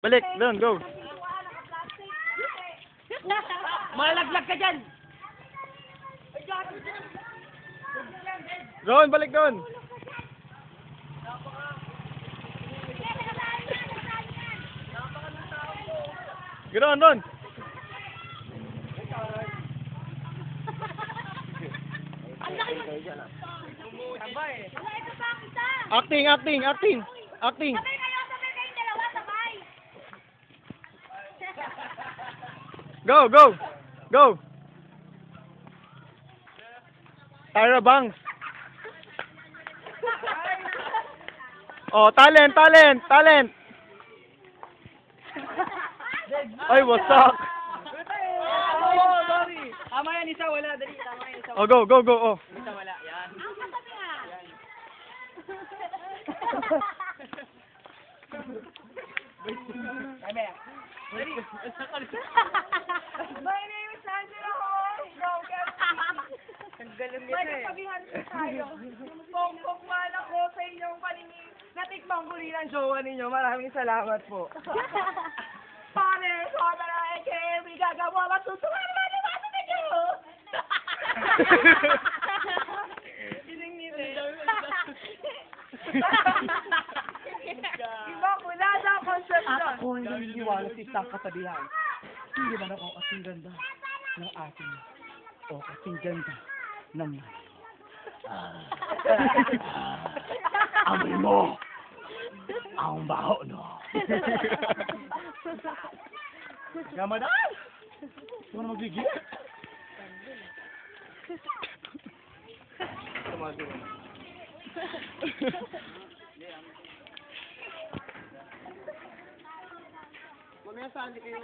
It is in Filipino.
Balik, doon, go. Malaglag ka dyan! Doon, balik doon. Ganoon, doon. Acting, acting, acting. Acting. Sabay kayong dalawa, sabay. Go, go. Go. Tyra Banks. Oh, talent, talent, talent. Ay, wasak. Oh, sorry! Tama yan, isa wala. Dali, tama yan, isa wala. Oh, go, go, go. Oh. Isa wala, yan. Ang katabi nga. Kaya Dali. My name is Angela Hoy. Go, get Ang galing May nito eh. kasabihan tayo. Pongpongman ako sa inyong paningin. Natikmang ko rin ang jowa ninyo. Maraming salamat po. Pare, sobra eh, may gagawa matutuwa naman ni Mata ninyo. Siningin eh. Iba, wala na ang concept At doon. ako ay naniniwala sa isang kasabihan. Hindi man ako kasing ganda ng ating o kasing ganda ng amoy mo ang baho, no? Gamadan! Ito na magbigil? Mamaya saan di kayo